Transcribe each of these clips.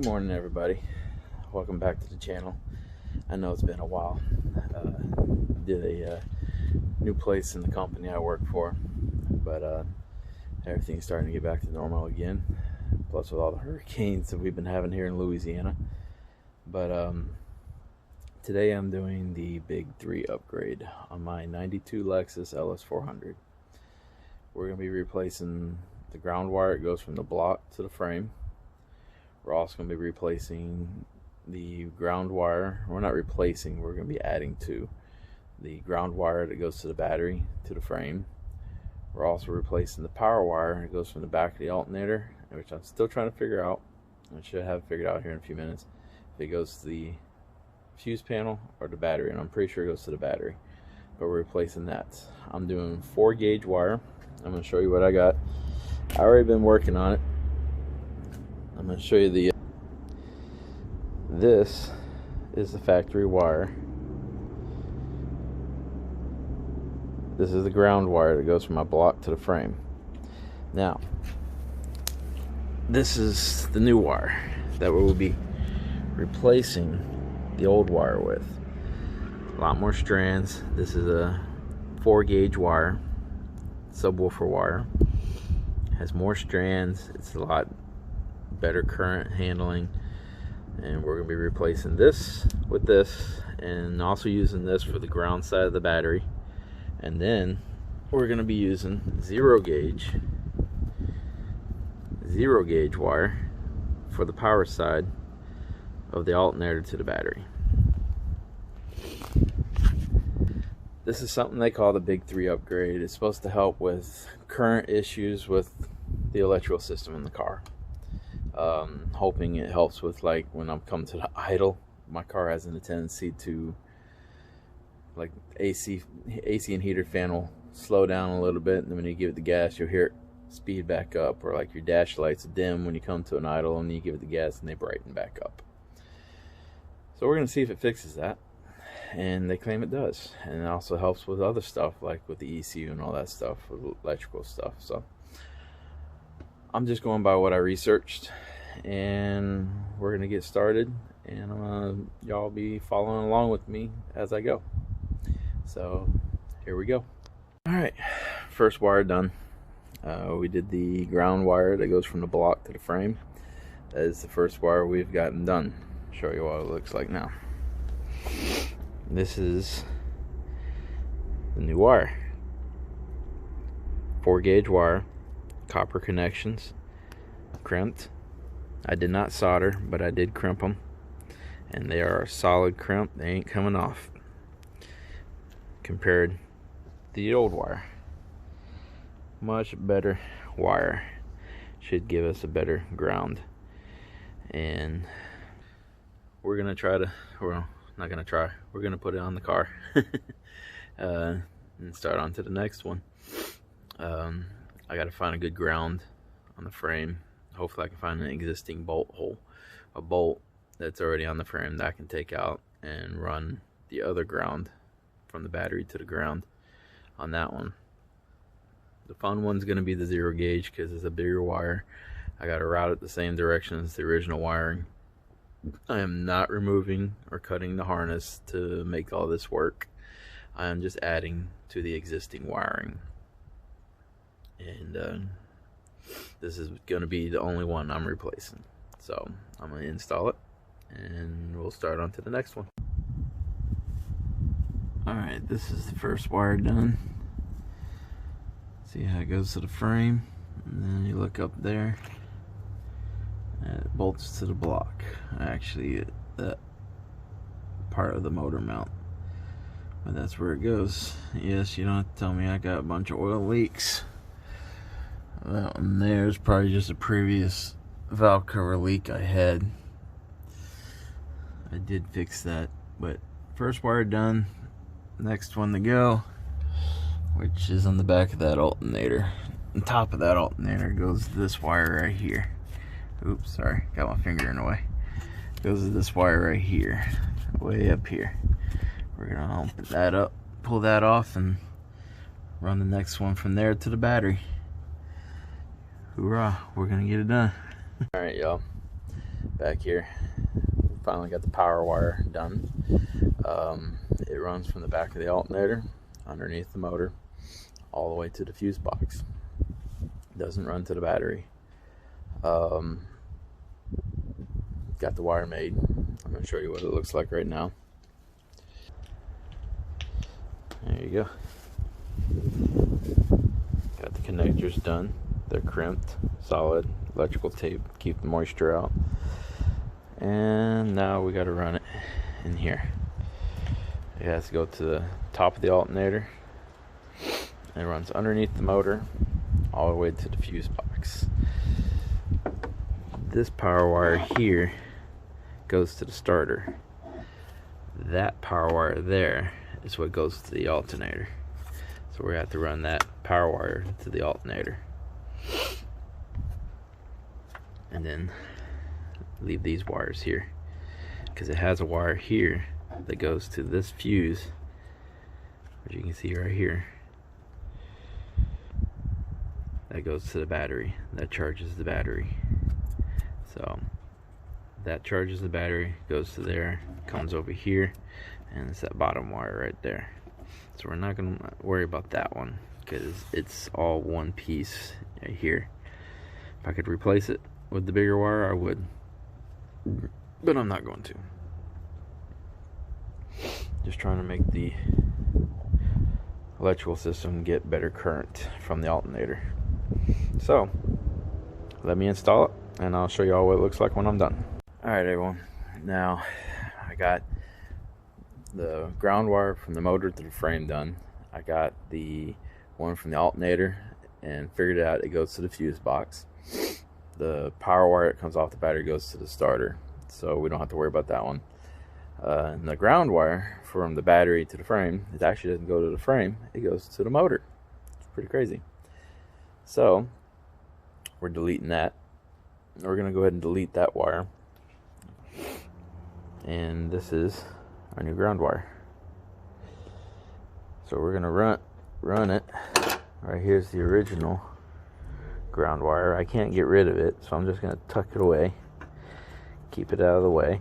Good morning, everybody. Welcome back to the channel. I know it's been a while. Did a new place in the company I work for, but everything's starting to get back to normal again. Plus, with all the hurricanes that we've been having here in Louisiana. But today I'm doing the Big 3 upgrade on my '92 Lexus LS400. We're going to be replacing the ground wire. It goes from the block to the frame. We're also going to be replacing the ground wire. We're not replacing, we're going to be adding to the ground wire that goes to the battery to the frame. We're also replacing the power wire. It goes from the back of the alternator, which I'm still trying to figure out. I should have it figured out here in a few minutes. If it goes to the fuse panel or the battery, and I'm pretty sure it goes to the battery. But we're replacing that. I'm doing 4-gauge wire. I'm going to show you what I got. I already been working on it. I'm going to show you the this is the factory wire. This is the ground wire that goes from my block to the frame. Now, this is the new wire that we will be replacing the old wire with. A lot more strands. This is a 4-gauge wire, subwoofer wire. It has more strands. It's a lot better current handling, and we're going to be replacing this with this, and also using this for the ground side of the battery. And then we're going to be using zero gauge wire for the power side of the alternator to the battery. This is something they call the Big 3 upgrade. It's supposed to help with current issues with the electrical system in the car. Hoping it helps with, like, when I'm coming to the idle, my car has a tendency to, like, AC and heater fan will slow down a little bit, and then when you give it the gas, you'll hear it speed back up, or like your dash lights dim when you come to an idle, and you give it the gas and they brighten back up. So we're going to see if it fixes that, and they claim it does. And it also helps with other stuff, like with the ECU and all that stuff, with electrical stuff. So I'm just going by what I researched, and we're going to get started, and y'all be following along with me as I go. So here we go. Alright, first wire done. We did the ground wire that goes from the block to the frame. That is the first wire we've gotten done. Show you what it looks like now. This is the new wire. 4-gauge wire, copper connections, crimped. I did not solder, but I did crimp them, and they are a solid crimp. They ain't coming off compared to the old wire. Much better wire. Should give us a better ground. And we're gonna try to, well, not gonna try, we're gonna put it on the car and start on to the next one. I gotta find a good ground on the frame. Hopefully I can find an existing bolt hole, a bolt that's already on the frame that I can take out and run the other ground from the battery to the ground on that one. The fun one's going to be the zero gauge because it's a bigger wire. I got to route it the same direction as the original wiring. I am not removing or cutting the harness to make all this work. I am just adding to the existing wiring. And this is going to be the only one I'm replacing. So I'm going to install it, and we'll start on to the next one. Alright, this is the first wire done. See how it goes to the frame, and then you look up there, and it bolts to the block. Actually, that part of the motor mount, but that's where it goes. Yes, you don't have to tell me I got a bunch of oil leaks. That one there is probably just a previous valve cover leak I had. I did fix that, but first wire done. Next one to go, which is on the back of that alternator. On top of that alternator goes this wire right here. Oops, sorry, got my finger in the way. Goes to this wire right here, way up here. We're gonna open that up, pull that off, and run the next one from there to the battery. Hoorah, we're gonna get it done. Alright, y'all. back here. Finally got the power wire done. It runs from the back of the alternator underneath the motor all the way to the fuse box. It doesn't run to the battery. Got the wire made. I'm going to show you what it looks like right now. There you go. Got the connectors done. They're crimped, solid, electrical tape, keep the moisture out. And now we got to run it in here. It has to go to the top of the alternator. It runs underneath the motor all the way to the fuse box. This power wire here goes to the starter. That power wire there is what goes to the alternator. So we have to run that power wire to the alternator. And then leave these wires here, because it has a wire here that goes to this fuse, which you can see right here. That goes to the battery. That charges the battery. So that charges the battery, goes to there, comes over here, and it's that bottom wire right there. So we're not going to worry about that one, because it's all one piece right here. If I could replace it with the bigger wire, I would, but I'm not going to. Just trying to make the electrical system get better current from the alternator. So let me install it, and I'll show you all what it looks like when I'm done. Alright everyone, now I got the ground wire from the motor to the frame done. I got the one from the alternator and figured out it goes to the fuse box. The power wire that comes off the battery goes to the starter, so we don't have to worry about that one. And the ground wire from the battery to the frame, it actually doesn't go to the frame, it goes to the motor. It's pretty crazy. So we're deleting that. We're going to go ahead and delete that wire. And this is our new ground wire. So we're going to run it. Right here's the original ground wire. I can't get rid of it, so I'm just going to tuck it away, keep it out of the way,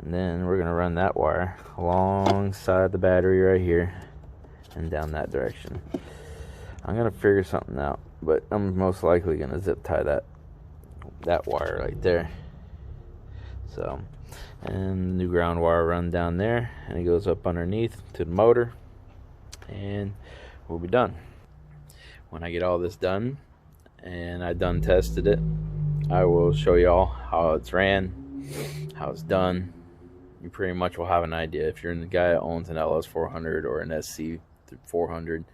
and then we're going to run that wire alongside the battery right here and down that direction. I'm going to figure something out, but I'm most likely going to zip tie that wire right there. So, and the new ground wire run down there, and it goes up underneath to the motor, and we'll be done. When I get all this done and I done tested it, I will show y'all how it's ran, how it's done. You pretty much will have an idea if you're the guy that owns an LS400 or an SC400,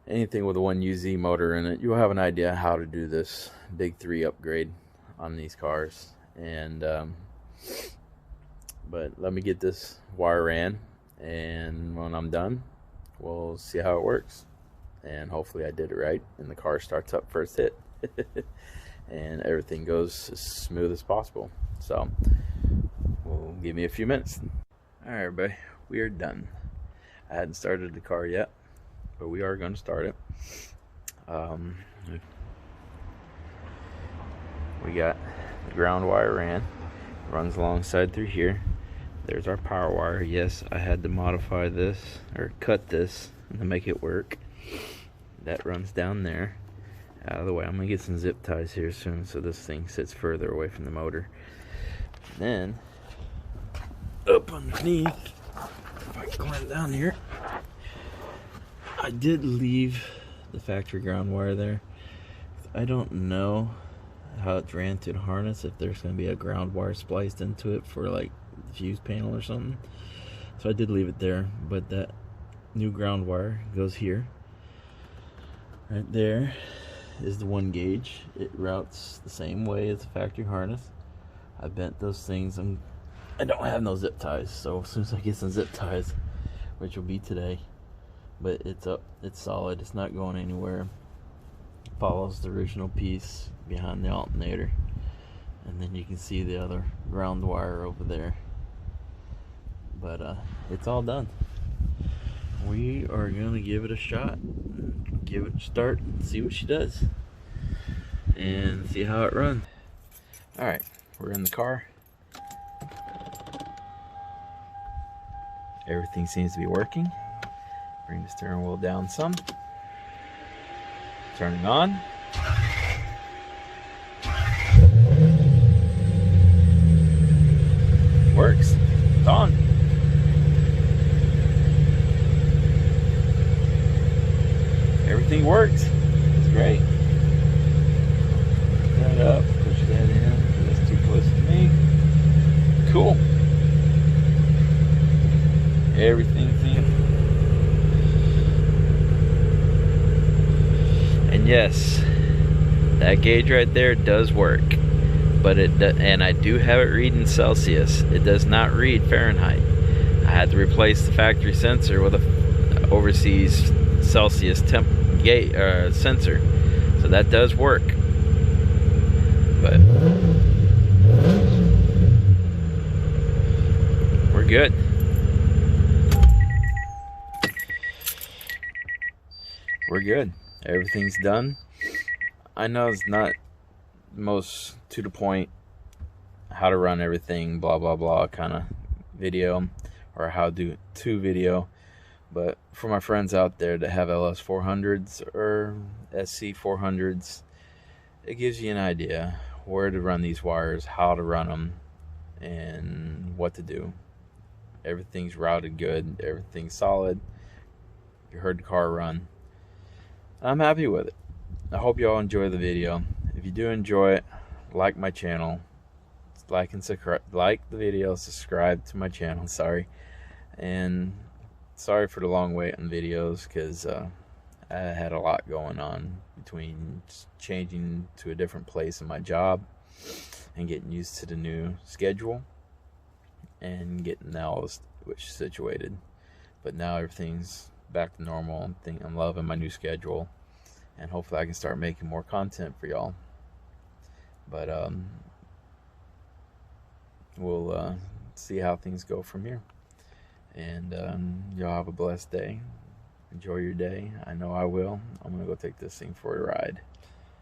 anything with a 1UZ motor in it. You'll have an idea how to do this big 3 upgrade on these cars. And but let me get this wire ran, and when I'm done, we'll see how it works. And hopefully I did it right and the car starts up first hit and everything goes as smooth as possible. So we'll give me a few minutes. Alright everybody, we are done. I hadn't started the car yet, but we are going to start it. We got the ground wire ran, runs alongside through here. There's our power wire. Yes, I had to modify this or cut this to make it work. That runs down there, out of the way. I'm gonna get some zip ties here soon so this thing sits further away from the motor. And then up underneath, if I can climb down here, I did leave the factory ground wire there. I don't know how it's ran to the harness, if there's gonna be a ground wire spliced into it for like the fuse panel or something. So I did leave it there, but that new ground wire goes here. Right there is the 1 gauge. It routes the same way as the factory harness. I bent those things. I don't have no zip ties, so as soon as I get some zip ties, which will be today, but it's up, it's solid, it's not going anywhere. It follows the original piece behind the alternator, and then you can see the other ground wire over there. But it's all done. We are gonna give it a shot, give it a start, and see what she does, and see how it runs. Alright, we're in the car. Everything seems to be working. Bring the steering wheel down some. Turning on. Works. It's on. Everything works. It's great. Turn it up. Push that in. That's too close to me. Cool. Everything's in. And yes, that gauge right there does work, but and I do have it read in Celsius. It does not read Fahrenheit. I had to replace the factory sensor with a overseas Celsius temp gauge sensor, so that does work. But we're good. We're good. Everything's done. I know it's not most to the point, how to run everything, blah blah blah kind of video, or how to video, but for my friends out there that have LS400s or SC400s, it gives you an idea where to run these wires, how to run them, and what to do. Everything's routed good, everything's solid. You heard the car run. I'm happy with it. I hope you all enjoy the video. If you do enjoy it, like my channel, like the video, subscribe to my channel. Sorry, and sorry for the long wait on videos, because I had a lot going on between changing to a different place in my job and getting used to the new schedule and getting all situated. But now everything's back to normal. I'm loving my new schedule, and hopefully I can start making more content for y'all. But we'll see how things go from here. And y'all have a blessed day. Enjoy your day. I know I will. I'm gonna go take this thing for a ride.